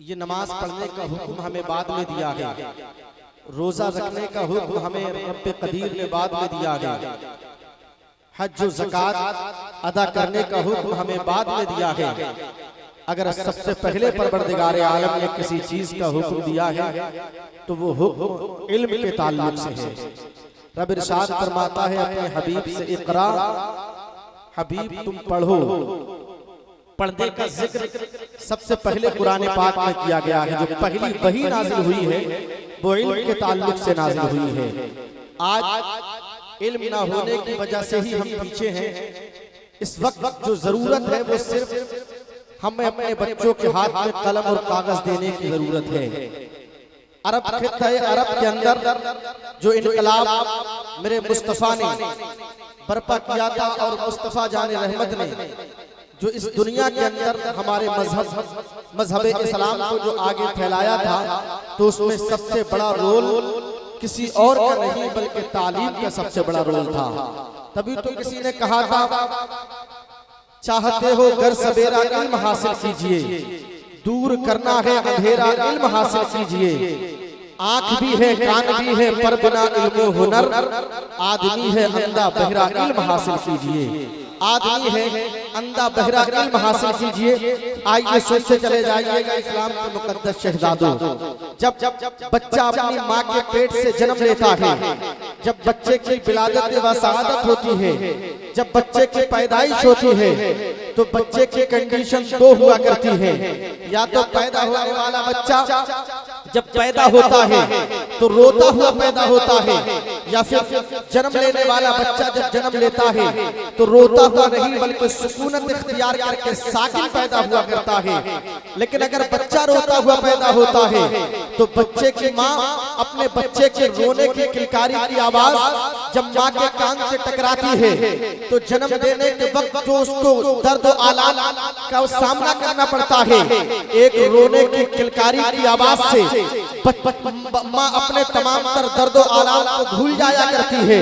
ये नमाज पढ़ने का हुक्म हमें बाद में दिया है, रोजा रखने का हुक्म हमें रब्बे कदीर ने बाद में दिया है, हज और ज़कात अदा करने का हुक्म हमें बाद में दिया है। अगर सबसे पहले परवरदिगार आलम ने किसी चीज का हुक्म दिया है तो वो हुक्म इल्म के ताल्लुक से है। रब इरशाद फरमाता है अपने हबीब से, इक़रा हबीब तुम पढ़ो। पढ़ने का जिक्र सबसे पहले कुरान पाक में किया गया है। जो पहली वही नाजिल हुई है वो इल्म के ताल्लुक से नाजिल हुई है। आज इल्म ना होने की वजह से ही हम पीछे हैं। इस वक्त जो जरूरत है वो सिर्फ हमें अपने बच्चों के हाथ में कलम और कागज देने की जरूरत है। अरब खित्ता अरब के अंदर जो इनकलाब मेरे मुस्तफ़ा ने बर्पा किया था और मुस्तफ़ा जाने रहमत ने जो इस दुनिया के अंदर हमारे मजहब इस्लाम को जो आगे फैलाया था, तो उसमें सबसे बड़ा रोल किसी और का नहीं बल्कि तालीम का सबसे बड़ा रोल था। तभी तो किसी ने कहा था, चाहते हो घर सवेरा इल्म हासिल कीजिए, दूर करना है अंधेरा इल्म हासिल कीजिए। आंख भी है कान भी है पर बिना इल्म हुनर, आदमी है अंधा बहरा इल्म हासिल कीजिए। आदमी है अंधा बहरा इल्म हासिल कीजिए। आइए सोचते चले जाइएगा इस्लाम के मुकद्दस शहजादों, जब बच्चा अपनी माँ के पेट से जन्म लेता है, जब बच्चे की विलादत व सआदत होती है, जब बच्चे की पैदाइश होती है, तो बच्चे की कंडीशन दो हुआ करती है। या तो पैदा होने वाला बच्चा जब पैदा होता है तो रोता हुआ पैदा होता है, या फिर जन्म लेने वाला बच्चा जब जन्म लेता है तो रोता हुआ नहीं बल्कि सुकूनत इख्तियार करके साकिन पैदा हुआ करता है। लेकिन अगर बच्चा रोता हुआ पैदा होता है तो बच्चे की माँ अपने बच्चे के रोने की किलकारी की आवाज जब माँ के कान से टकराती है तो जन्म देने के वक्त जो उसको दर्द और आलाम का सामना करना पड़ता है, एक रोने की किलकारी की आवाज से माँ अपने तमाम तर दर्द और आलाम को भूल जाया करती है।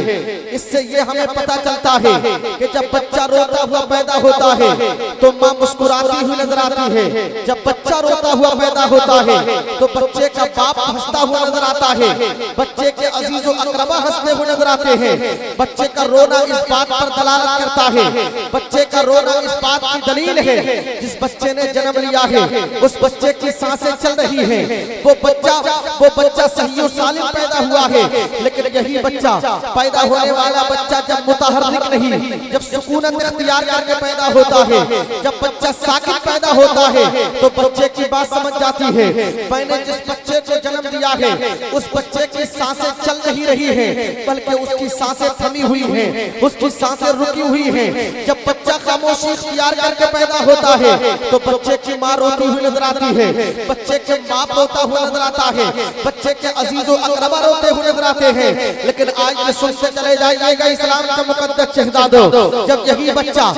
इससे ये हमें पता चलता है कि जब बच्चा रोता हुआ पैदा होता है तो माँ मुस्कुराती हुई नजर आती है। जब बच्चा रोता हुआ पैदा होता है तो बच्चे का बाप हंसता हुआ नजर आता है, बच्चे के अजीजों अकरबा हंसते हुए नजर आते हैं। बच्चे का रोना इस बात पर दलालत करता है, बच्चे का रोना इस बात की दलील है जिस बच्चे ने जन्म लिया है उस बच्चे की सांसें चल रही हैं, वो बच्चा सही और सालिम पैदा हुआ है। लेकिन यही बच्चा पैदा होने वाला बच्चा जब मुतहर्रिक नहीं, जब सुकूनत इख्तियार करके पैदा होता है, जब बच्चा साकिन पैदा होता है तो बच्चे की बात समझ जाती है, मैंने जिस बच्चे को जन्म दिया है उस बच्चे की सांसें चल नहीं रही हैं बल्कि उसकी सांसें थमी हुई हैं, उसकी सांसें रुकी हुई हैं। जब बच्चा खामोशी इख्तियार करके पैदा होता है तो बच्चे की माँ रोती हुई नजर आती है, बच्चे के बाप रोता हुआ नजर आता है, बच्चे के अजीजों अकरबा रोते हुए नजर आते हैं। लेकिन आज ये सुनते चले जाइएगा इस्लाम का मुकद्दस शहजादों, जब यही बच्चा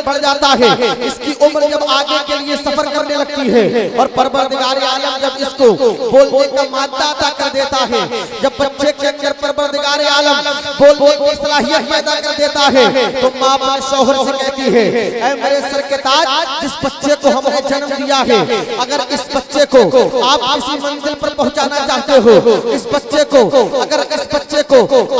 बढ़ जाता है, इसकी उम्र जब आगे के लिए सफर करने लगती है और परवरदिगार आलम जब इसको बोलने का मादा अता कर देता है, जब बच्चे के अंदर परवरदिगार आलम बोलने की सलाहियत पैदा कर देता है तो माँ अपने शौहर से कहती है, ऐ मेरे सर के ताज, जिस बच्चे को हमने जन्म दिया है, अगर इस बच्चे को आप किसी मंजिल पर पहुंचाना चाहते हो, इस बच्चे को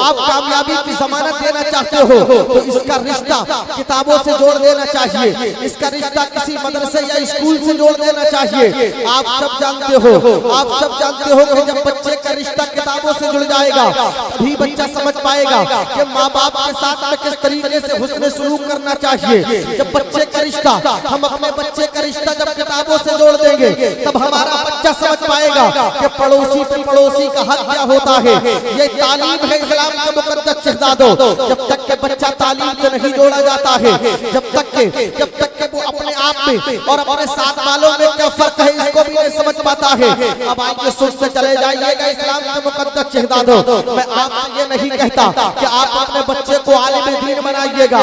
आप कामयाबी की जमानत देना चाहते हो तो इसका रिश्ता किताबों से जोड़ देना चाहिए, इसका रिश्ता किसी मदरसे या स्कूल से जोड़ देना चाहिए। आप सब जानते हो कि जब बच्चे का रिश्ता किताबों से जुड़ जाएगा तभी बच्चा समझ पाएगा कि माँ बाप के साथ में किस तरीके से हुस्न सलूक करना चाहिए। जब बच्चे का रिश्ता, हम अपने बच्चे का रिश्ता जब किताबों से जोड़ देंगे तब हमारा बच्चा समझ पाएगा कि पड़ोसी पे पड़ोसी का हक क्या होता है। ये तालीम है इस्लाम के मुकद्दस शहजादों। जब तक के बच्चा तालीम से नहीं जोड़ा जाता है, जब तक के वो अपने आप में और अपने साथ वालों में क्या फर्क है इसको भी नहीं समझ पाता है। अब आइए सोचते चले जाइएगा इस्लाम के मुकद्दस शहजादों, मैं आपसे ये नहीं कहता कि आप अपने बच्चे को आलिम दीन बनाइएगा,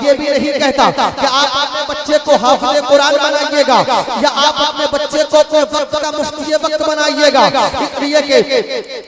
ये भी नहीं कहता कि आप अपने बच्चे को हाफिज़ कुरान बनाइएगा या आप अपने बच्चे को अपने वक्त का मुफ्ती वक्त बनाइएगा। इसलिए कि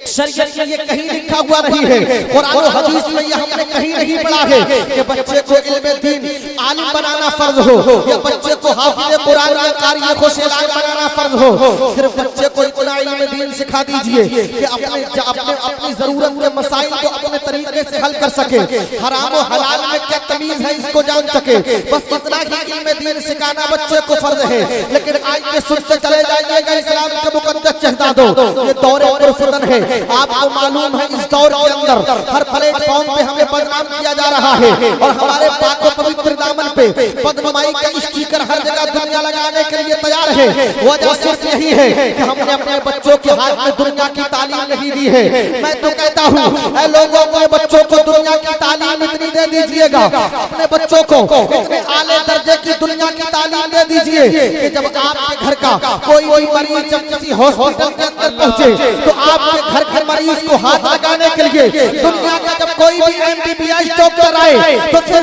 शरीयत में ये कहीं लिखा हुआ नहीं है, कुरान और हदीस में ये हमने कहीं नहीं पढ़ा है कि बच्चे को इल्म दीन आलिम बनाना फर्ज हो या बच्चे को हाफिज़ कुरान या कारी खुशेलाग बनाना फर्ज हो। सिर्फ बच्चे को इतना इल्म दीन सिखा दीजिए कि अपनी जरूरत के मसाइल को अपने तरीके से हल कर सके, हराम और हलाल में क्या तमीज है इसको जान सके। बस इतना ही इल्म दीन सिखाना बच्चे को फर्ज है। लेकिन आज के सुनते चले जाइएगा इस्लाम के मुकद्दस शहजादों, ये दौर पुरफतन है। आपको मालूम है इस दौर के अंदर हर प्लेटफॉर्म पे हमें बदनाम किया जा रहा है और हमारे पाक और पवित्र दामन पे बदनामी का स्टिकर हर जगह दुनिया लगाने के लिए तैयार है। वजह सिर्फ यही है कि हमने अपने बच्चों के हाथ में दुनिया की तालीम नहीं दी है। मैं तो कहता हूँ ऐ लोगों, अपने बच्चों को दुनिया की तालीम इतनी दे दीजिएगा, अपने बच्चों को इतने आले दर्जे की दुनिया की तालीम दे दीजिए कि जब आपके घर का कोई मरीज जब किसी हॉस्पिटल के अंदर पहुंचे तो आपके घर के मरीज को हाथ लगाने के लिए दुनिया का जब कोई भी MBBS डॉक्टर आए तो फिर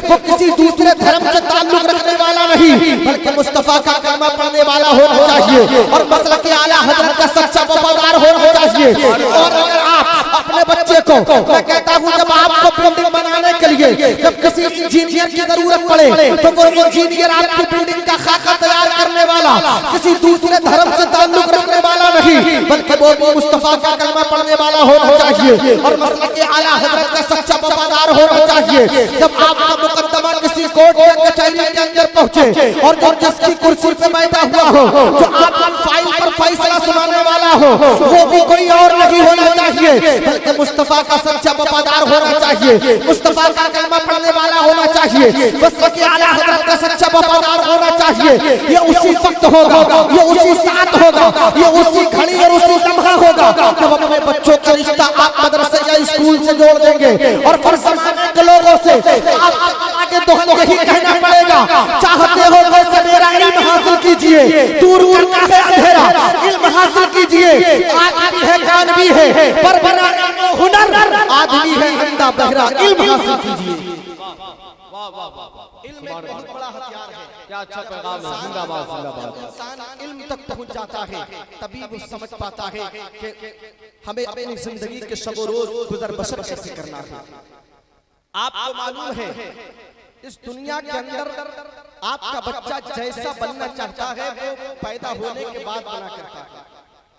वो किसी दूसरे धर्म से ताल्लुक रखने वाला नहीं बल्कि मुस्तफा का कलमा पढ़ने वाला होना चाहिए और मसलक आला हजरत का सच्चा वफादार होना चाहिए। और अगर आप अपने बच्चे को, मैं कहता हूँ जब आपको बिल्डिंग बनाने के लिए जब किसी इंजीनियर की जरूरत पड़े तो वो इंजीनियर आपकी बिल्डिंग का खाका तैयार करने वाला किसी दूसरे धर्म से ताल्लुक रखने वाला नहीं बल्कि वो भी मुस्तफा का कलमा पढ़ने वाला होना चाहिए और मसलक आला हजरत का सच्चा वफादार होना चाहिए। जब आपका मुकद्दमा किसी कोर्ट या कचहरी के अंदर पहुंचे और जो जिसकी कुर्सी पे बैठा हुआ हो, जो आपका फाइल पर फैसला सुनाने वाला हो, वो भी कोई और नहीं होना चाहिए बल्कि मुस्तफा का सच्चा वफादार होना चाहिए, मुस्तफा का कलमा पढ़ने वाला होना चाहिए, मसलक आला हजरत का सच्चा वफादार होना चाहिए। ये उसी वक्त होगा, ये उसी साथ होगा, ये उसी घड़ी और उसी लम्हा होगा जब अपने बच्चों का रिश्ता आप मदरसे या स्कूल से जोड़ देंगे और फिर समाज के लोगों से आगे तो यही कहना पड़ेगा, चाहते हो तो सवेरा इल्म हासिल कीजिए, दूर करना है अंधेरा, इल्म हासिल कीजिए। आँख भी है, कान भी है, पर बना हुनर, आदमी है अंधा बहरा, इल्म हासिल कीजिए। इल्म एक बहुत बड़ा हथियार है। क्या अच्छा पैगाम है, जिंदाबाद जिंदाबाद। इंसान इल्म तक पहुंच जाता है तभी वो समझ पाता है कि हमें अपनी जिंदगी के शब रोज गुजर बसर कैसे करना है। आपको मालूम है इस दुनिया के अंदर आपका बच्चा जैसा बनना चाहता है वो पैदा होने के बाद बना करता है।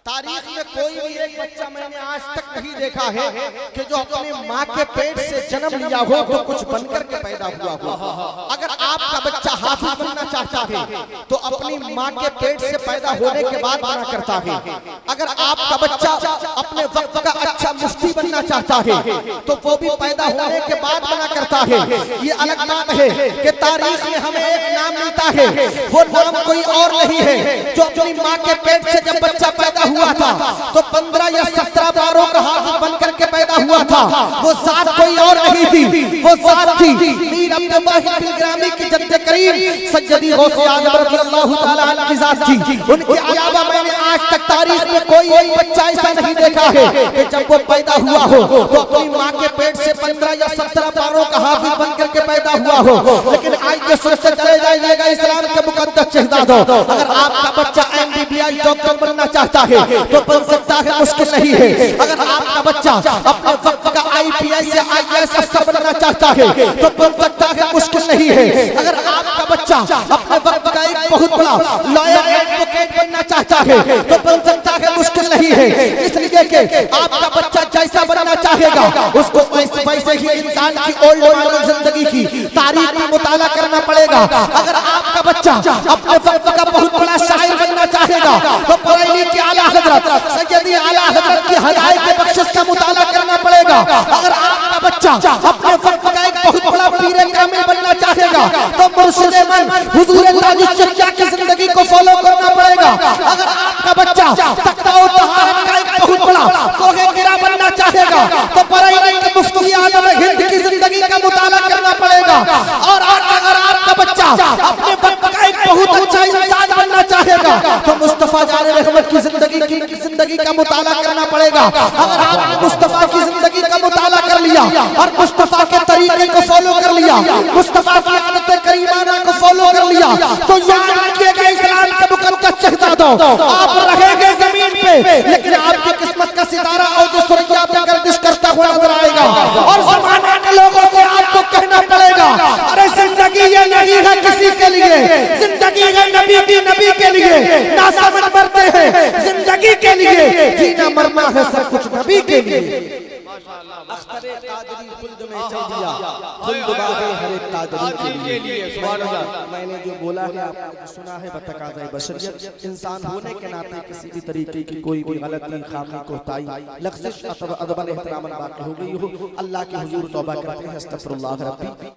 तारीख में कोई भी एक बच्चा मैंने आज तक नहीं देखा है कि जो अपने माँ के पेट से जन्म लिया हो तो कुछ बनकर के पैदा हुआ हो। अगर आपका बच्चा हाफिज बनना चाहता है तो अपनी माँ के पेट से पैदा होने के बाद बना करता है। अगर आपका बच्चा अपने वक्त का अच्छा मुफ्ती बनना चाहता है तो वो भी पैदा होने के बाद बना करता है। ये अलग बात है कि तारीख में हमें एक नाम मिलता है, वो नाम कोई और नहीं है। जो अपनी माँ के पेट से जब बच्चा पैदा हुआ था तो 15 या 17 बारों का हाफिज बनकर के पैदा हुआ था। वो जात कोई और नहीं थी, वो जात थी मीर अब्दुल्लाह बिलग्रामी की जद्द करीम सज्जदी गौसे आज़म रज़ियल्लाहु तआला अन्हु की जात थी। उनके अलावा मैंने आज तक तारीख में कोई एक बच्चा ऐसा नहीं देखा है कि जब वो पैदा हुआ हो तो अपनी माँ के पेट से 15 या 17 बारों का हाफिज बनकर के पैदा हुआ हो। लेकिन आज के सोचते चले जाइएगा इस्लाम के मुकद्दस शहजादों, अगर आपका बच्चा MBBS डॉक्टर बनना चाहता है तो बन सकता है, मुश्किल नहीं है। अगर आपका बच्चा अपने वक्त का IPS या IAS अफसर बनना चाहता है तो बन सकता है, मुश्किल नहीं है। अगर आपका बच्चा अपने वक्त का एक बहुत बड़ा लॉयर एडवोकेट बनना चाहता है तो बन सकता है, मुश्किल नहीं है। इसलिए कि आपका बच्चा जैसा बनना चाहेगा उसको वैसे ही इंसान की ओल्ड मॉडल जिंदगी की तारीख में मुताला करना पड़ेगा। अगर आपका बच्चा अपने वक्त का बहुत बड़ा शायर बनना चाहेगा तो बरेली के आला हजरत सैयदी आला हजरत की हदायत के बख्शिश का मुताला करना पड़ेगा। अगर आपका बच्चा अपने वक्त का एक बहुत बड़ा पीर कामिल बनना चाहेगा तो मुर्शिद मन हुजूर ताजुल शरिया की जिंदगी को फॉलो करना पड़ेगा। अगर आपका बच्चा तक़वा और तहारत का एक बहुत बड़ा कोहे गिरा बनना चाहेगा तो बरेली के मुफ्ती आज़म हिंद की जिंदगी का मुताला करना पड़ेगा। और अगर आपका बच्चा अपने वक्त का एक बहुत अच्छा इंसान बनना चाहेगा तो मुस्तफा जाने रहमत की जिंदगी का मुताला करना पड़ेगा। अगर आपने मुस्तफा की जिंदगी का मुताला कर लिया और मुस्तफा के तरीके को फॉलो कर लिया, मुस्तफा की आदत करीमाना को फॉलो कर लिया, तो याद रखिएगा इस्लाम का मुकद्दस शहदा दो आप रहेंगे जमीन पे, लेकिन आपकी किस्मत का सितारा और जो सुरैया पे गर्दिश करता हुआ नजर आएगा। और जमाने के लोगों को आपको कहना पड़ेगा, अरे जिंदगी ये नहीं है किसी के लिए, जिंदगी है नबी के लिए। ना समझ मरते हैं जिंदगी के लिए, जीना मरना है सब कुछ नबी के लिए। अख्तरे कादरी खुल्द में चल दिया, खुल्द बागे हर एक कादरी के लिए। सुभान अल्लाह। मैंने जो बोला है आपने सुना है, बतकाज़े बशरियत इंसान होने के नाते किसी भी तरीके की कोई भी गलती, खामी, कोताही, लग़्ज़िश, अदब, एहतराम बाकी हो गई हो, अल्लाह के हुजूर तौबा करते हैं, अस्तग़फिरुल्लाह रब्बी।